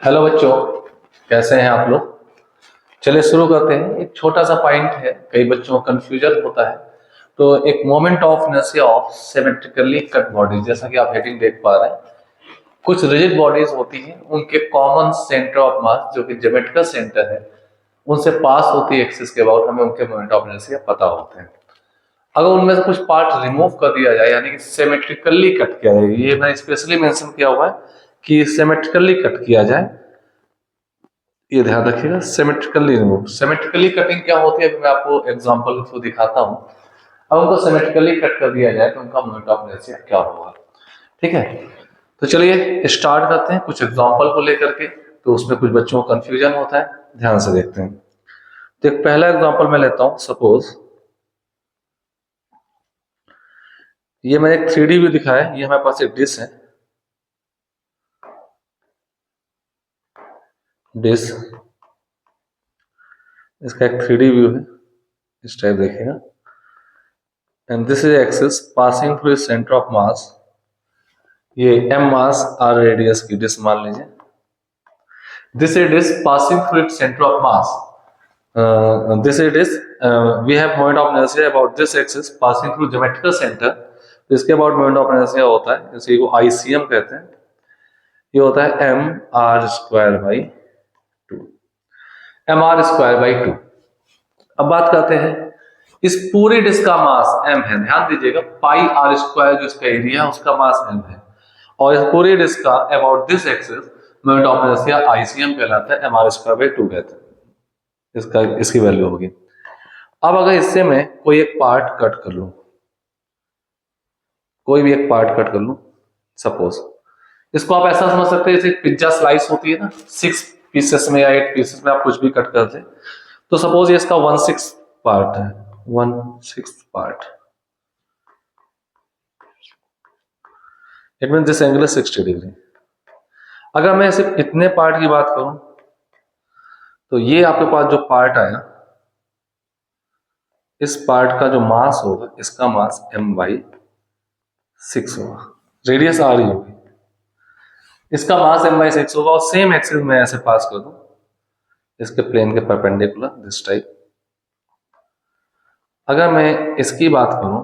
Hello बच्चों, कैसे हैं आप लोग। चलिए शुरू करते हैं। एक छोटा सा पॉइंट है, कई बच्चों को कंफ्यूजन होता है। तो एक moment of inertia of symmetrically cut bodies, जैसा कि आप हेडिंग देख पा रहे हैं, कुछ रिजिड बॉडीज होती हैं, उनके कॉमन सेंटर ऑफ मास जो कि ज्योमेट्रिकल सेंटर है, उनसे पास होती है एक्सिस के अबाउट, हमें उनके मोमेंट ऑफ इनर्शिया पता होते हैं। अगर उनमें से कुछ पार्ट रिमूव कर दिया जाए, यानी कि सिमेट्रिकली कट किया जाए, ये मैंने स्पेशली मेंशन किया हुआ है कि सिमेट्रिकली कट किया जाए, ये ध्यान रखिएगा। सिमेट्रिकली रिमूव, सिमेट्रिकली कटिंग क्या होती है, मैं आपको एग्जांपल के थ्रू दिखाता हूं। अब उनको सिमेट्रिकली कट कर दिया जाए तो उनका मोमेंट ऑफ इनर्शिया क्या होगा। ठीक है, तो चलिए स्टार्ट करते हैं कुछ एग्जांपल को लेकर के। तो उसमें कुछ बच्चों को कंफ्यूजन होता है, ध्यान से देखते हैं। तो एक पहला एग्जांपल मैं लेता हूं। सपोज ये मैंने एक 3D व्यू दिखाया है। ये हमारे पास एक डिश है, डिश, इसका एक 3D व्यू है, इस टाइप देखिएगा। And this is axis passing through centre of mass. ये m मास r रेडियस की डिश मान लीजिए। This is dish passing through its centre of mass. This is dish, we have moment of inertia about this axis passing through geometrical centre. तो इसके about moment of inertia होता है, इसी को ICM कहते हैं। ये होता है mr² बाई टू। अब बात करते हैं, इस पूरी डिस्क का मास m है, ध्यान दीजिएगा। पाई r² जो इसका एरिया है उसका मास m है, और इस पूरी डिस्क का about this axis moment of inertia ICM कहलाता है, mr²/2 कहते हैं। इसका इसकी वैल्यू होगी। अब अगर इससे मैं कोई एक पार्ट कट कर लूं, कोई भी एक पार्ट कट कर लूं, सपोज इसको आप ऐसा समझ सकते हैं जैसे पिज्जा स्लाइस होती है ना, 6 पीसेस में या 8 पीसेस में आप कुछ भी कट कर दे। तो सपोज ये इसका 1/6 पार्ट है, 1/6 part. It mean this angle is 60 degree. अगर मैं सिर्फ इतने पार्ट की बात करूं तो ये आपके पास जो पार्ट आया, इस पार्ट का जो मास होगा, इसका मास m/6 होगा, रेडियस r ही होगी, इसका मास m/6 होगा। और सेम एक्सिस में ऐसे पास कर दूं इसके प्लेन के परपेंडिकुलर, दिस टाइप। अगर मैं इसकी बात करूं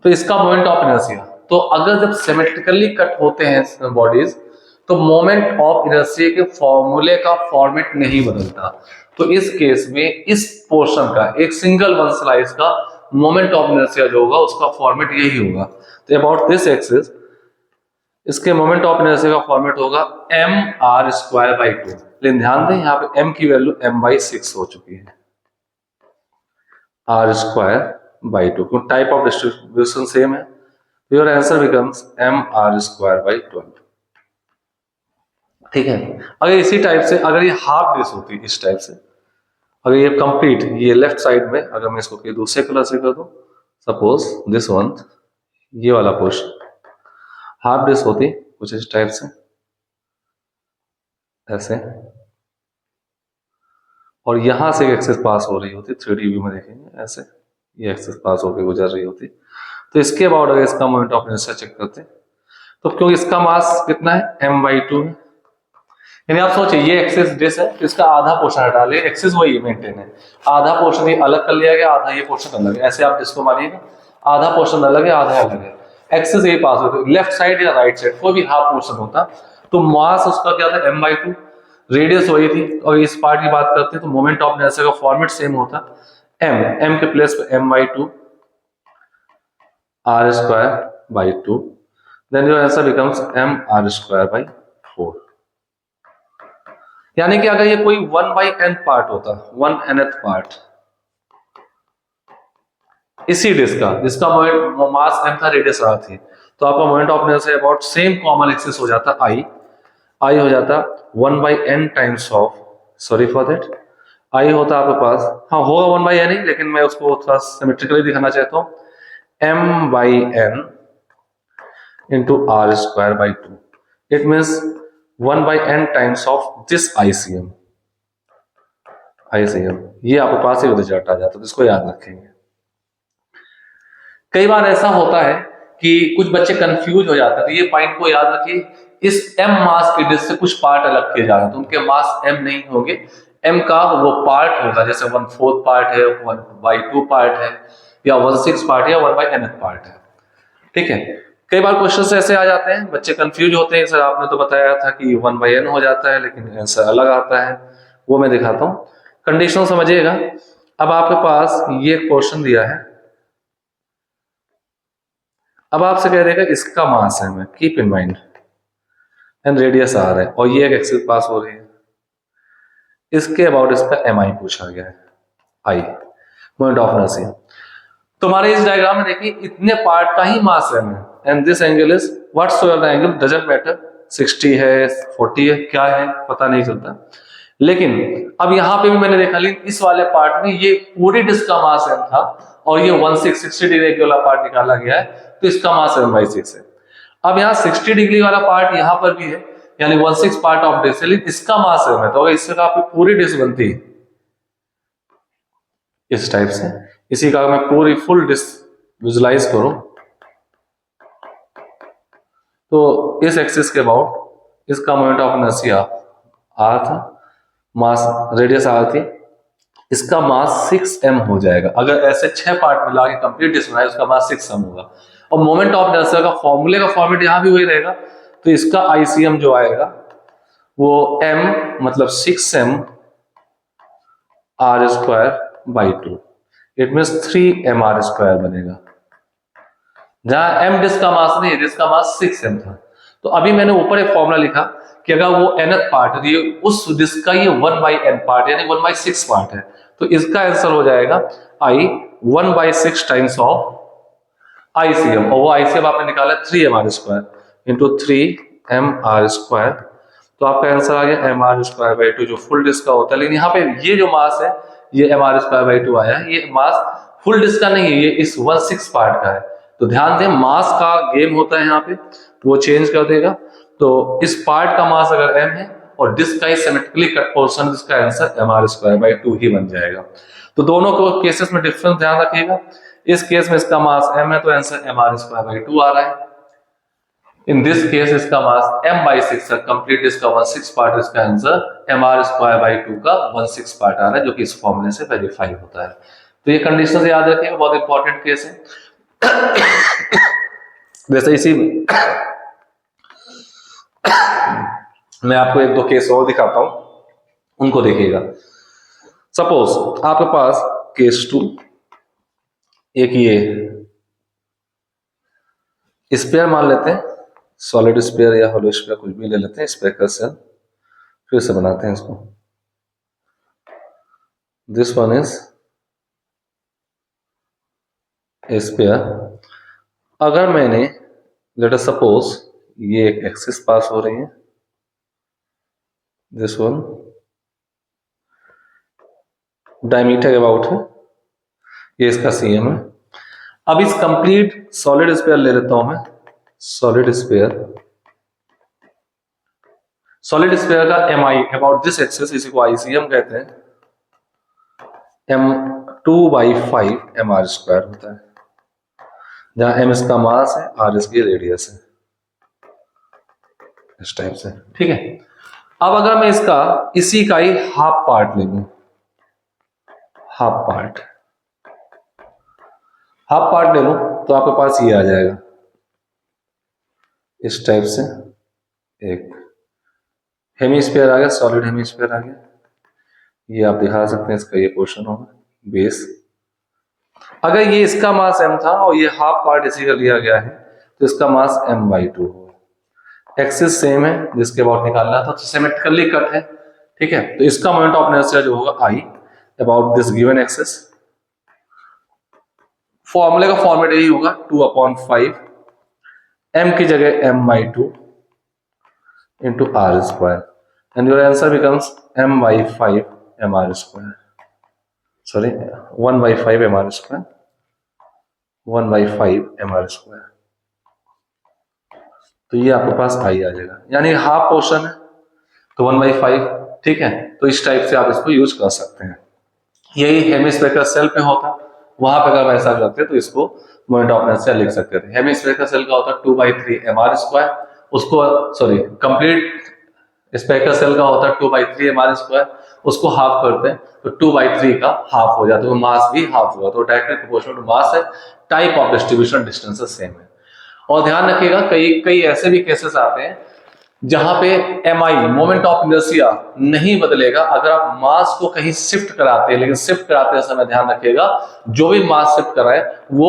तो इसका मोमेंट ऑफ इनर्शिया, तो अगर जब सिमेट्रिकली कट होते हैं बॉडीज तो मोमेंट ऑफ इनर्शिया के फॉर्मूले का फॉर्मेट नहीं बदलता। तो इस केस में इस पोर्शन का, एक सिंगल वन स्लाइस का मोमेंट ऑफ इनर्शिया जो होगा उसका फॉर्मेट यही होगा। तो अबाउट दिस एक्सिस इसके मोमेंट ऑफ इनर्शिया का फॉर्मेट होगा mr²/2। लेकिन ध्यान दें यहाँ पे m की वैल्यू m/6 हो चुकी है, r²/2, क्योंकि टाइप ऑफ डिस्ट्रीब्यूशन सेम है। Your answer becomes mr²/12। ठीक है। अगर इसी टाइप से, अगर ये हाफ डिश होती इस टाइप से, अगर ये कंप्लीट, ये लेफ्ट साइड में अगर मैं इसको दूसरे कलर से कर दूं, सपोज दिस वन, ये वाला पोर्शन हाफ डिश होती कुछ इस टाइप से, ऐसे, और यहां से एक्सेस पास हो रही होती, 3D व्यू में देखेंगे ऐसे, ये एक्सेस पास होकर गुजर रही होती। तो इसके अबाउट अगर इसका मोमेंट ऑफ इनर्शिया चेक करते तो क्योंकि इसका मास कितना है, m/2 है, यानी आप सोचिए ये एक्सेस डिश है तो इसका आधा पोर्शन हटा ले, एक्सेस वही मेंटेन है, आधा पोर्शन ये अलग कर लिया गया, आधा ये पोर्शन अलग है। ऐसे आप डिस्को मानिएगा, आधा पोर्शन अलग है, आधा अलग है, एक्सेस यही पास होता है, लेफ्ट साइड या राइट साइड कोई भी हाफ पोर्शन होता तो मास उसका क्या था, m/2, रेडियस वही थी। और इस पार्ट की बात करते हैं तो मोमेंट ऑफ इनर्शिया का फॉर्मेट सेम होता, m के प्लेस पे m/2 r²/2। Then your answer becomes mr²/4। यानी कि अगर ये कोई 1/n पार्ट होता, 1/nth पार्ट इसी डिस्क का, जिसका मास m था, रेडियस r थी, तो आपका moment of inertia about same common axis हो जाता I हो जाता 1/n times of, sorry for that, I होता आपके पास, हाँ होगा 1/n ही, लेकिन मैं उसको थोड़ा सिमेट्रिकली दिखाना चाहता हूँ, m/n into r²/2। It means 1/n times of this ICM। ये आपके पास एक रिजल्ट आ जाता है, तो इसको याद रखेंगे। कई बार ऐसा होता है कि कुछ बच्चे कंफ्यूज हो जाते हैं, तो ये पॉइंट को याद रखिए इस m मास के डिस्क से कुछ पार्ट अलग किए जा रहे हैं, तो उनके मास m नहीं होंगे, m का वो पार्ट होगा, जैसे 1/4 पार्ट है, 1/2 पार्ट है, या 1/6 पार्ट है, या 1/n पार्ट है। ठीक है, कई बार क्वेश्चन ऐसे आ जाते हैं, बच्चे कंफ्यूज होते हैं, सर आपने तो बताया था कि 1/n हो जाता है, लेकिन आंसर अलग आता है, वो मैं दिखाता हूँ। कंडीशन समझिएगा। अब आपके पास ये क्वेश्चन दिया है, अब आपसे कह देगा इसका मास है, मैं keep in mind and radius R है, और ये एक एक्सिस पास हो रही है, इसके अबाउट इसका एम आई पूछा गया है, आई मोमेंट ऑफ इनर्शिया। तुम्हारे इस डायग्राम में देखिए इतने पार्ट का ही मास है, and this angle is whatsoever the angle doesn't matter, 60 है 40 है क्या है पता नहीं चलता। लेकिन अब यहां पे भी मैंने देखा, लेकिन इस वाले पार्ट में ये पूरी डिस्क का मास m था, और ये 60 डिग्री वाला पार्ट निकाला गया है, तो इसका मास m/6 है। अब यहाँ 60 डिग्री वाला पार्ट यहाँ पर भी है, यानी 1/6 पार्ट ऑफ डिस्क है, लेकिन इसका मास m है, तो अगर इससे आपकी पूरी डिस्क बनती है इस टाइप से, इसी का मैं पूरी फुल डिस्क विजुलाइज करूं, तो इस एक्सिस के अबाउट इसका मोमेंट ऑफ इनर्शिया r था, मास रेडियस r थी, इसका मास 6m हो जाएगा। अगर ऐसे 6 पार्ट मिला के कंप्लीट डिस्क बनाए, उसका मास 6m होगा। और मोमेंट ऑफ इनर्शिया का फॉर्मूले का फॉर्मेट यहां भी वही रहेगा, तो इसका आईसीएम जो आएगा वो m मतलब 6m r²/2, it means 3m r² बनेगा, जहां m डिस्क का मास नहीं है, डिस्क का मास 6m था। तो अभी मैंने ऊपर एक फॉर्मूला लिखा कि अगर वो nth पार्ट है, उस डिस्क का ये 1/n पार्ट यानी 1/6 पार्ट है, तो इसका आंसर हो जाएगा I 1/6 टाइम्स ऑफ ICM, और वो ICM आपने निकाला 3m r² into 3m r², तो आपका आंसर आ गया m r²/2 जो फुल डिस्क का होता है। लेकिन यहाँ पे ये जो मास है ये m r²/2 आया है, ये मास फुल डिस्क का नहीं है, ये इस 1/6 पार्ट का है। तो ध्यान दें मास का गेम होता है यहाँ पे, वो चेंज कर देगा। तो इस पार्ट का मास अगर m है और डिस्क का सिमेट्रिकली कट पोर्शन, इसका आंसर m r²/2 ही बन जाएगा। तो दोनों को केसेस में डिफरेंस ध्यान रखिएगा। इस केस में इसका मास m है तो आंसर m r²/2 आ रहा है। इन दिस केस इसका मास m/6 है, कंप्लीट इसका 1/6 पार्ट, इसका आंसर m r²/2 का 1/6 पार्ट आ रहा है, जो कि इस फॉर्मूले से वेरीफाई होता है। तो ये कंडीशन याद रखिएगा, बहुत इंपॉर्टेंट केस है। वैसे इसी मैं आपको 1-2 केस और दिखाता हूं, उनको देखिएगा। सपोज आपके पास केस 2, एक ये स्पेयर मान लेते हैं, सॉलिड स्पेयर या होलो स्पेयर कुछ भी ले लेते हैं, स्पेयर का सेल फिर से बनाते हैं इसको। This one is sphere. अगर मैंने लेट अस सपोज ये एक एक्सिस पास हो रही है, दिस वन डायमीटर अबाउट है, ये इसका सीएम है। अब इस कंप्लीट सॉलिड स्पेयर ले लेता हूं मैं, सॉलिड स्पेयर का M I about this axis, इसी को आईसीएम कहते हैं, m2/5 mr² होता है, जहां m इसका मास है, r इसकी रेडियस है, इस टाइप से। ठीक है, अब अगर मैं इसका इसी का ही हाफ पार्ट ले लूं, हाफ पार्ट ले लूं, तो आपके पास ये आ जाएगा इस टाइप से, एक हेमीस्फीयर आ गया, सॉलिड हेमीस्फीयर आ गया। ये आप दिखा सकते हैं, इसका ये पोर्शन होगा बेस। अगर ये इसका मास m था और ये हाफ पार्ट इसी का लिया गया है, तो इसका मास m/2 होगा। एक्सिस सेम है, जिसके अबाउट निकालना था, तो सिमेट्रिकली कट है। ठीक है, तो इसका मोमेंट ऑफ इनर्शिया जो होगा I about this given axis, फॉर्मूले का फॉर्मेट यही होगा 2/5, m की जगह m/2 into r², and your answer becomes m/5 mr², sorry 1/5 mr², 1/5 mr²। तो ये आपके पास I आ जाएगा, यानी हाफ पोर्शन है तो 1/5। ठीक है, तो इस टाइप से आप इसको यूज कर सकते हैं। यही हेमिस्फीयर का सेल पे होता, वहां पे अगर ऐसा करते तो इसको मोमेंट ऑफ इनर्शिया लिख सकते थे। हेमिस्फीयर का सेल का होता 2/3 mr², उसको सॉरी कंप्लीट स्पेरिकल सेल का होता है 2/3 mr², उसको हाफ करते हैं तो 2/3 का हाफ हो जाता है, तो मास भी हाफ होगा, तो डायरेक्टली प्रोपोर्शनल टू मास है। Type of distribution distances same है। और ध्यान रखिएगा कई कई ऐसे भी केसेस आते हैं जहां पे एमआई मोमेंट ऑफ इनर्शिया नहीं बदलेगा अगर आप मास को कहीं शिफ्ट कराते हैं, लेकिन शिफ्ट कराते समय ध्यान रखिएगा जो भी मास शिफ्ट कराए वो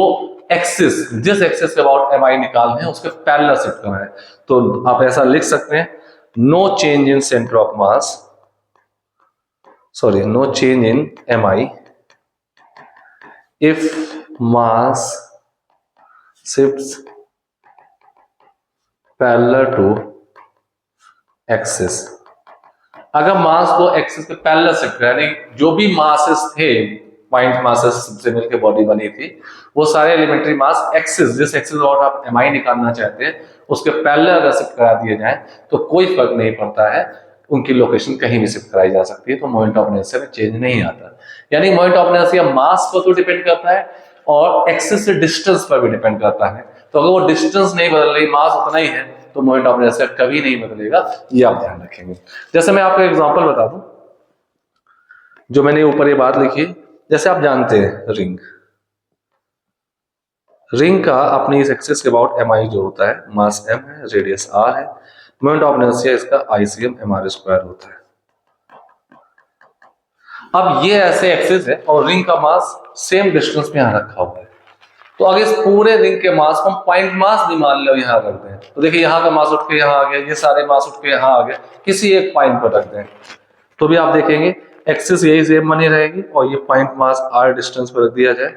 एक्सिस, जिस एक्सिस के अबाउट एमआई निकालने हैं उसके पैरेलल शिफ्ट कराए। तो आप ऐसा लिख सकते हैं, no change in centre of mass, sorry no change in MI if mass shifts parallel to axis. अगर मास को एक्सिस के पैरेलल शिफ्ट करें, यानी जो भी मासेस थे, पॉइंट मासेस से मिलकर बॉडी बनी थी, वो सारे एलिमेंट्री मास एक्सिस, जिस एक्सिस और आप एमआई निकालना चाहते हैं उसके पैरेलल अगर शिफ्ट करा दिए जाए तो कोई फर्क नहीं पड़ता है, उनकी लोकेशन कहीं भी शिफ्ट कराई जा सकती है, तो मोमेंट ऑफ इनर्शिया में चेंज नहीं आता। यानी मोमेंट ऑफ इनर्शिया मास पर तो डिपेंड करता है और एक्सिस से डिस्टेंस पर भी डिपेंड करता है। तो अगर वो डिस्टेंस नहीं बदल रही, मास उतना ही है, तो मोमेंट ऑफ इनर्शिया कभी नहीं बदलेगा, ये आप ध्यान रखेंगे। जैसे मैं आपको एग्जांपल बता दूं, जो मैंने ऊपर ये बात लिखी, जैसे आप जानते हैं रिंग का अपनी इस एक्सिस के अबाउट एम आई जो होता है, मास m है, रेडियस r है, मोमेंट ऑफ इनर्शिया इसका ICM mr² होता है। अब ये ऐसे एक्सिस है और रिंग का मास सेम डिस्टेंस पे यहां रखा हुआ है, तो अगर इस पूरे रिंग के मास को हम पॉइंट मास भी मान लो यहां रख दें, तो देखिए यहां का मास उठ के यहां आ गया, ये सारे मास उठ के यहां आ गए, किसी एक पॉइंट पर रख दें तो भी आप देखेंगे एक्सिस यही सेम बनी रहेगी, और ये पॉइंट मास r डिस्टेंस पर रख दिया जाए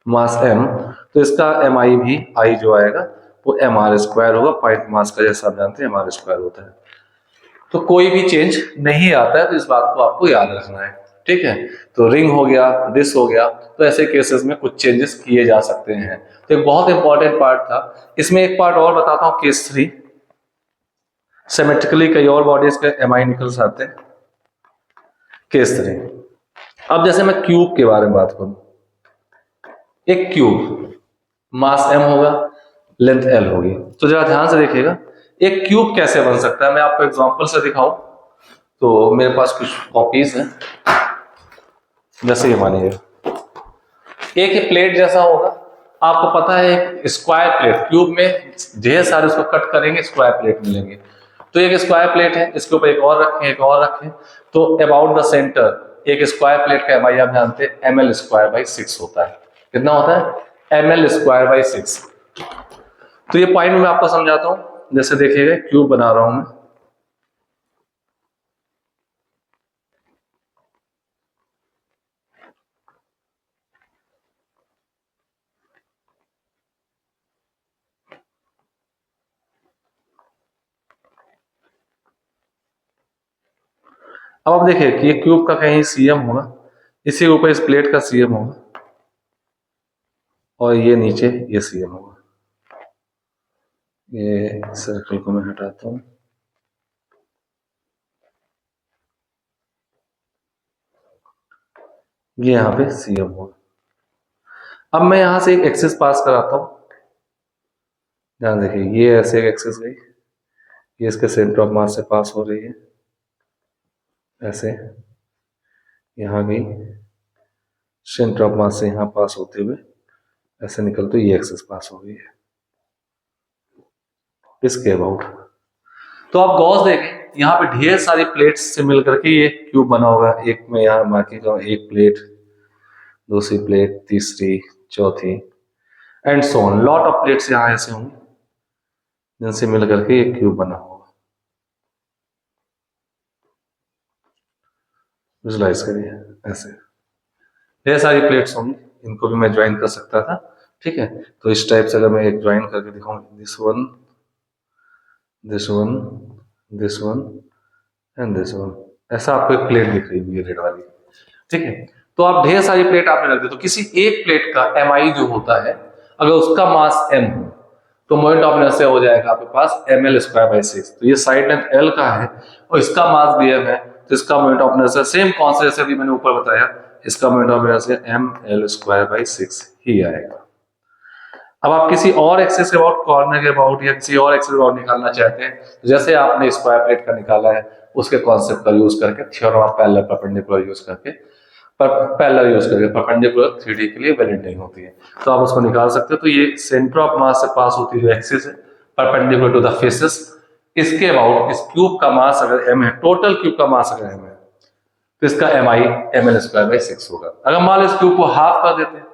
मास m, तो इसका mi भी i जो आएगा वो mr² होगा, पॉइंट मास का जैसा आप जानते हैं mr² होता है। तो कोई भी चेंज नहीं आता है, तो इस बात को आपको याद रखना है, ठीक है। तो रिंग हो गया, दिस हो गया, तो ऐसे केसेस में कुछ चेंजेस किए जा सकते हैं। तो एक बहुत इंपॉर्टेंट पार्ट था, इसमें एक पार्ट और बताता हूं, केस 3 सिमेट्रिकली कई और बॉडीज के एमआई निकल आते हैं। केस 3, अब जैसे मैं क्यूब के बारे में बात करूं, एक क्यूब मास m होगा, लेंथ l होगी, तो जरा ध्यान से देखिएगा एक क्यूब कैसे बन सकता है, मैं आपको एग्जांपल से दिखाऊं। तो मेरे पास कुछ कॉपीज हैं, जैसे ये मानिएगा एक प्लेट जैसा होगा, आपको पता है स्क्वायर प्लेट, क्यूब में ढेर सारे उसको कट करेंगे स्क्वायर प्लेट मिलेंगे, तो एक स्क्वायर प्लेट है, इसके ऊपर एक और रखें, एक और रखें, तो अबाउट द सेंटर एक स्क्वायर प्लेट का एमआई आप जानते हैं ml²/6 होता है। कितना होता है? ml²/6। तो ये पॉइंट मैं आपको समझाता हूं, जैसे देखिएगा क्यूब बना रहा हूं मैं, अब आप देखिए कि ये क्यूब का कहीं सीएम होगा, इसी के ऊपर इस प्लेट का सीएम होगा, और ये नीचे ये सीएम होगा। ये सर्कल को मैं हटाता हूं, ये यहां पे सीएम होगा। अब मैं यहां से एक एक्सिस पास कराता हूं, ध्यान देखिए ये ऐसे एक एक्सिस गई, ये इसके सेंटर ऑफ मास से पास हो रही है, ऐसे यहां गई, सेंटर ऑफ मास से यहां पास होते हुए ऐसे निकलते ये एक्सिस पास हो गई है इसके अबाउट। तो आप गॉस देखें यहाँ पे ढेर सारी प्लेट्स से मिलकर के ये क्यूब बना होगा, एक में यहाँ मार्किंग करूं, एक प्लेट, दूसरी प्लेट, तीसरी, चौथी, and so on, lot of plates यहाँ ऐसे होंगे जिनसे मिलकर के एक क्यूब बना होगा। विजुलाइज करिए, ऐसे ढेर सारी प्लेट्स होंगी, इनको भी मैं ज्वाइन कर सकता था, ठीक है। तो इस टाइप से अगर मैं एक ज्वाइन करके दिखाऊं, this one, this one, this one and this one, ऐसा आपको एक प्लेट दिख रही है रेड वाली, ठीक है। तो आप ढेर सारी प्लेट आपने रख दी, तो किसी एक प्लेट का एमआई जो होता है, अगर उसका मास m हो तो मोमेंट ऑफ इनर्शिया हो जाएगा आपके पास ml²/6। तो ये साइड लेंथ l का है और इसका मास भी m है, तो इसका moment of inertia same concept जैसे अभी मैंने ऊपर बताया, इसका मोमेंट ऑफ इनर्शिया ml²/6 ही आएगा। अब आप किसी और एक्सिस के अबाउट, कॉर्नर के अबाउट या किसी और एक्सिस अबाउट निकालना चाहते हैं, तो जैसे आपने स्क्वायर प्लेट का निकाला है, उसके कॉन्सेप्ट का यूज करके, theorem of parallel perpendicular use करके, पैरेलल यूज करके, परपेंडिकुलर 3D के लिए वैलिड नहीं होती है, तो आप उसको निकाल सकते हो। तो ये सेंटर ऑफ मास से पास होती जो एक्सिस है परपेंडिकुलर टू द फेसेस, इसके अबाउट इस क्यूब का मास अगर m है, टोटल क्यूब का मास अगर m है, तो इसका mi ml² / 6 होगा। अगर मान लो इस क्यूब को हाफ कर देते हैं,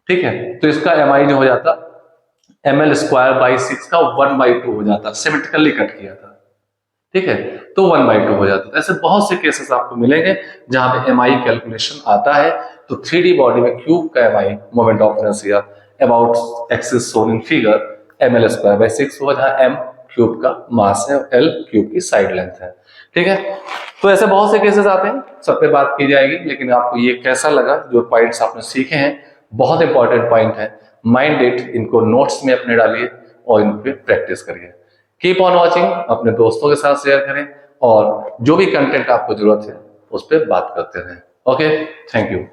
ठीक है, तो इसका mi जो हो जाता ml² / 6 का 1/2 हो जाता, सिमेट्रिकली कट किया था, ठीक है, तो 1/2 हो जाता है। ऐसे बहुत से केसेस आपको मिलेंगे जहां पे mi कैलकुलेशन आता है। तो 3D बॉडी में क्यूब का mi, moment of inertia about axis shown in figure, ml² / 6 होगा, जहां m क्यूब का मास है और l क्यूब की साइड लेंथ है, ठीक है। तो ऐसे बहुत से केसेस आते हैं, सब पे बात की जाएगी, लेकिन आपको ये कैसा लगा, जो पॉइंट्स आपने सीखे हैं, बहुत इंपॉर्टेंट पॉइंट है, माइंड इट, इनको नोट्स में अपने डालिए और इन पे प्रैक्टिस करिए। कीप ऑन वॉचिंग, अपने दोस्तों के साथ शेयर करें और जो भी कंटेंट आपको जरूरत है उस पर बात करते रहें। Okay, thank you.